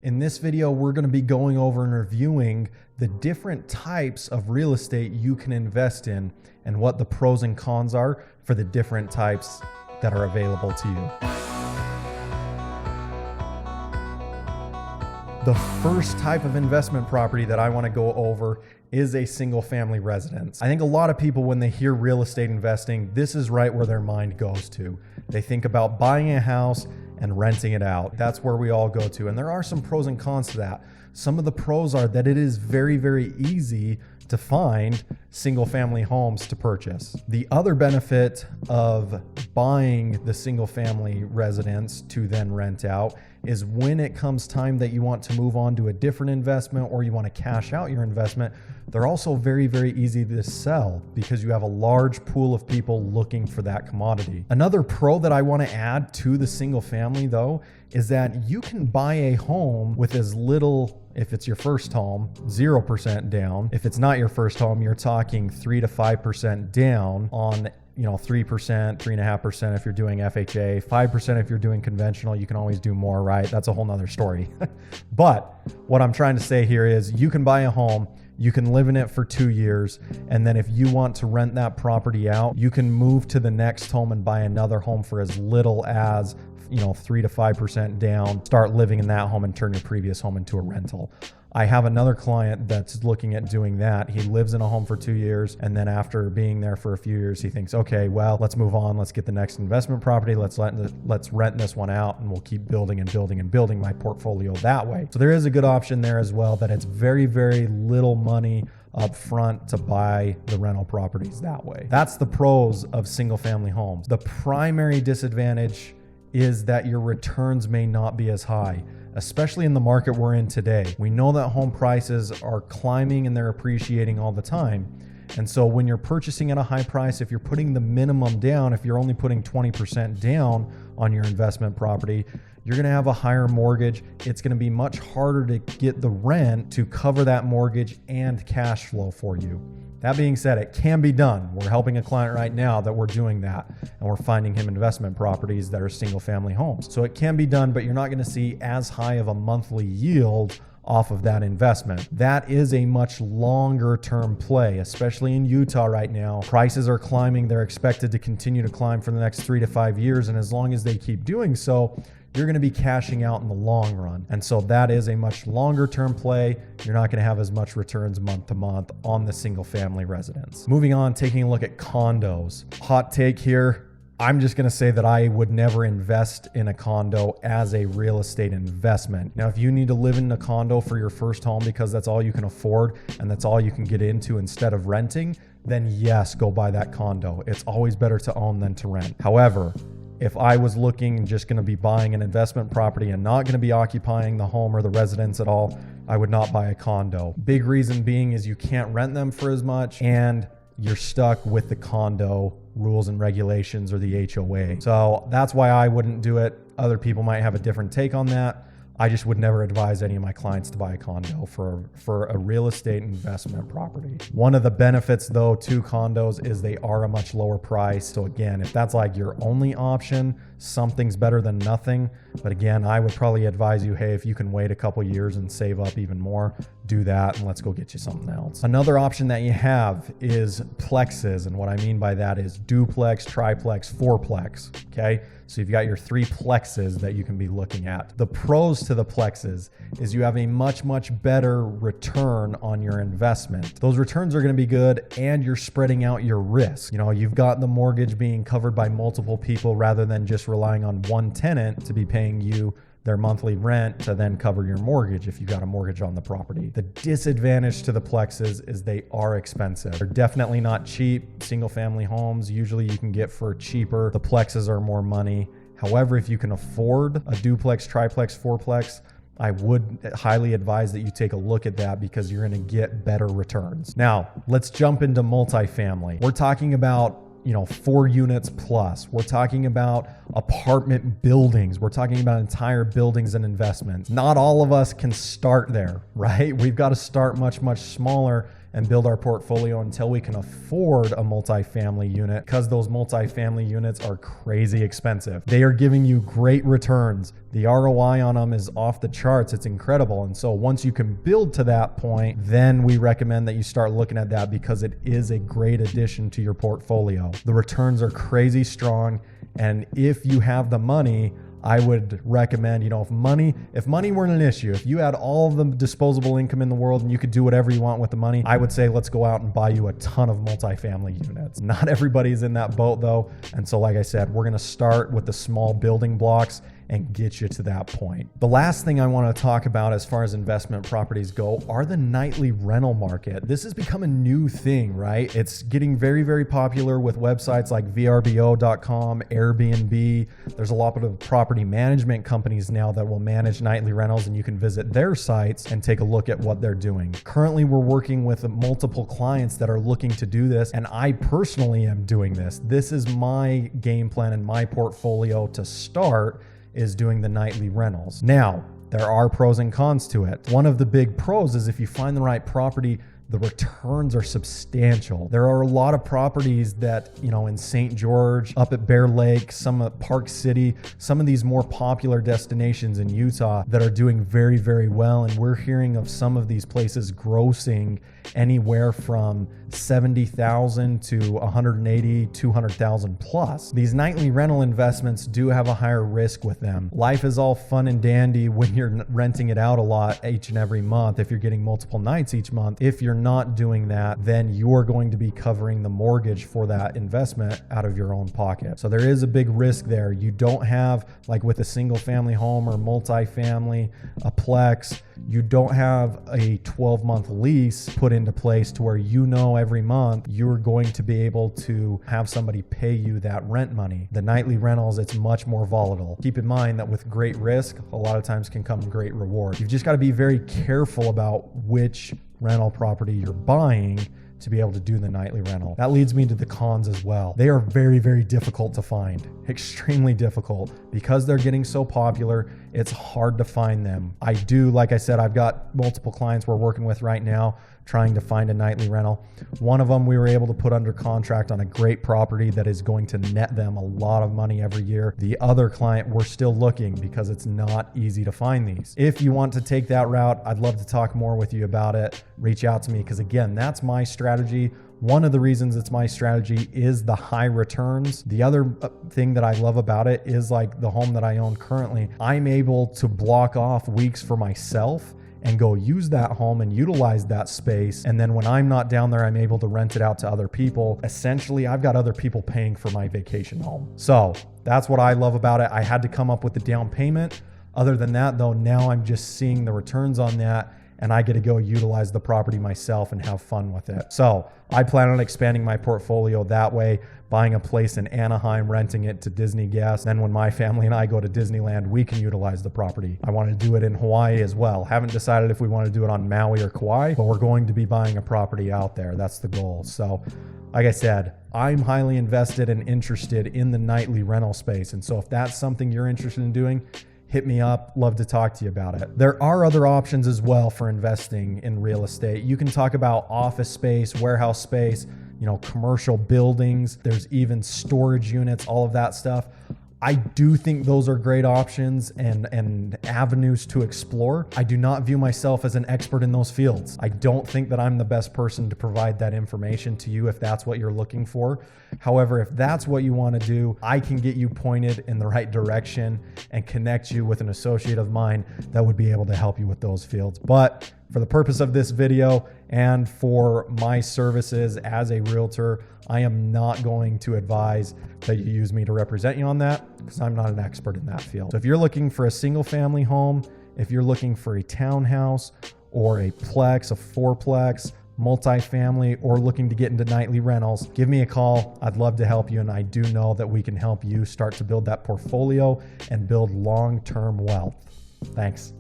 In this video, we're going to be going over and reviewing the different types of real estate you can invest in and what the pros and cons are for the different types that are available to you. The first type of investment property that I want to go over is a single family residence. I think a lot of people, when they hear real estate investing, this is right where their mind goes to. They think about buying a house and renting it out. That's where we all go to. And there are some pros and cons to that. Some of the pros are that it is very, very easy to find single family homes to purchase. The other benefit of buying the single family residence to then rent out is when it comes time that you want to move on to a different investment or you want to cash out your investment, they're also very, very easy to sell because you have a large pool of people looking for that commodity. Another pro that I want to add to the single family though is that you can buy a home with as little, if it's your first home, 0% down. If it's not your first home, you're talking 3 to 5% down on 3%, 3.5% if you're doing FHA, 5% if you're doing conventional. You can always do more, right? That's a whole nother story. But what I'm trying to say here is you can buy a home, you can live in it for 2 years, and then if you want to rent that property out, you can move to the next home and buy another home for as little as 3 to 5% down, start living in that home and turn your previous home into a rental. I have another client that's looking at doing that. He lives in a home for 2 years, and then after being there for a few years, he thinks, okay, well, let's move on. Let's get the next investment property. Let's rent this one out, and we'll keep building and building and building my portfolio that way. So there is a good option there as well, that it's very, very little money up front to buy the rental properties that way. That's the pros of single family homes. The primary disadvantage is that your returns may not be as high, especially in the market we're in today. We know that home prices are climbing and they're appreciating all the time. And so when you're purchasing at a high price, if you're putting the minimum down, if you're only putting 20% down on your investment property, you're going to have a higher mortgage. It's going to be much harder to get the rent to cover that mortgage and cash flow for you. That being said, it can be done. We're helping a client right now that we're doing that, and we're finding him investment properties that are single family homes. So it can be done, but you're not going to see as high of a monthly yield off of that investment. That is a much longer term play, especially in Utah right now. Prices are climbing. They're expected to continue to climb for the next 3 to 5 years. And as long as they keep doing so, you're going to be cashing out in the long run. And so that is a much longer term play. You're not going to have as much returns month to month on the single family residence. Moving on, taking a look at condos. Hot take here. I'm just going to say that I would never invest in a condo as a real estate investment. Now, if you need to live in a condo for your first home because that's all you can afford and that's all you can get into instead of renting, then yes, go buy that condo. It's always better to own than to rent. However, if I was looking and just going to be buying an investment property and not going to be occupying the home or the residence at all, I would not buy a condo. Big reason being is you can't rent them for as much and you're stuck with the condo rules and regulations or the HOA. So that's why I wouldn't do it. Other people might have a different take on that. I just would never advise any of my clients to buy a condo for a real estate investment property. One of the benefits though to condos is they are a much lower price. So again, if that's like your only option, something's better than nothing. But again, I would probably advise you, hey, if you can wait a couple years and save up even more, do that and let's go get you something else. Another option that you have is plexes. And what I mean by that is duplex, triplex, fourplex, okay? So you've got your 3 plexes that you can be looking at. The pros to the plexes is you have a much, much better return on your investment. Those returns are going to be good and you're spreading out your risk. You've got the mortgage being covered by multiple people rather than just relying on one tenant to be paying you their monthly rent to then cover your mortgage if you've got a mortgage on the property. The disadvantage to the plexes is they are expensive. They're definitely not cheap. Single family homes, usually you can get for cheaper. The plexes are more money. However, if you can afford a duplex, triplex, fourplex, I would highly advise that you take a look at that because you're going to get better returns. Now, let's jump into multifamily. We're talking about 4 units plus. We're talking about apartment buildings. We're talking about entire buildings and investments. Not all of us can start there, right? We've got to start much, much smaller and build our portfolio until we can afford a multifamily unit, because those multifamily units are crazy expensive. They are giving you great returns. The ROI on them is off the charts. It's incredible. And so once you can build to that point, then we recommend that you start looking at that, because it is a great addition to your portfolio. The returns are crazy strong. And if you have the money, I would recommend, if money weren't an issue, if you had all of the disposable income in the world and you could do whatever you want with the money, I would say let's go out and buy you a ton of multifamily units. Not everybody's in that boat though. And so like I said, we're going to start with the small building blocks and get you to that point. The last thing I want to talk about as far as investment properties go are the nightly rental market. This has become a new thing, right? It's getting very, very popular with websites like vrbo.com, Airbnb. There's a lot of property management companies now that will manage nightly rentals, and you can visit their sites and take a look at what they're doing. Currently, we're working with multiple clients that are looking to do this, and I personally am doing this. This is my game plan and my portfolio to start, is doing the nightly rentals. Now, there are pros and cons to it. One of the big pros is if you find the right property, the returns are substantial. There are a lot of properties that, in St. George, up at Bear Lake, some at Park City, some of these more popular destinations in Utah that are doing very, very well. And we're hearing of some of these places grossing anywhere from $70,000 to $180,000, $200,000 plus. These nightly rental investments do have a higher risk with them. Life is all fun and dandy when you're renting it out a lot each and every month, if you're getting multiple nights each month. If you're not doing that, then you're going to be covering the mortgage for that investment out of your own pocket. So there is a big risk there. You don't have, like with a single family home or multifamily, a plex, you don't have a 12-month lease put into place to where every month you're going to be able to have somebody pay you that rent money. The nightly rentals, it's much more volatile. Keep in mind that with great risk, a lot of times can come great reward. You've just got to be very careful about which rental property you're buying to be able to do the nightly rental. That leads me to the cons as well. They are very, very difficult to find, extremely difficult. Because they're getting so popular, it's hard to find them. Like I said, I've got multiple clients we're working with right now trying to find a nightly rental. One of them we were able to put under contract on a great property that is going to net them a lot of money every year. The other client, we're still looking because it's not easy to find these. If you want to take that route, I'd love to talk more with you about it. Reach out to me, because again, that's my strategy. One of the reasons it's my strategy is the high returns. The other thing that I love about it is, like the home that I own currently, I'm able to block off weeks for myself and go use that home and utilize that space. And then when I'm not down there, I'm able to rent it out to other people. Essentially, I've got other people paying for my vacation home. So that's what I love about it. I had to come up with the down payment. Other than that though, now I'm just seeing the returns on that, and I get to go utilize the property myself and have fun with it. So I plan on expanding my portfolio that way, buying a place in Anaheim, renting it to Disney guests. Then when my family and I go to Disneyland, we can utilize the property. I want to do it in Hawaii as well. Haven't decided if we want to do it on Maui or Kauai, but we're going to be buying a property out there. That's the goal. So like I said, I'm highly invested and interested in the nightly rental space. And so if that's something you're interested in doing, hit me up. Love to talk to you about it. There are other options as well for investing in real estate. You can talk about office space, warehouse space, commercial buildings. There's even storage units, all of that stuff. I do think those are great options and avenues to explore. I do not view myself as an expert in those fields. I don't think that I'm the best person to provide that information to you if that's what you're looking for. However, if that's what you want to do, I can get you pointed in the right direction and connect you with an associate of mine that would be able to help you with those fields. But for the purpose of this video and for my services as a realtor, I am not going to advise that you use me to represent you on that, because I'm not an expert in that field. So if you're looking for a single family home, if you're looking for a townhouse or a plex, a fourplex, multifamily, or looking to get into nightly rentals, give me a call. I'd love to help you. And I do know that we can help you start to build that portfolio and build long-term wealth. Thanks.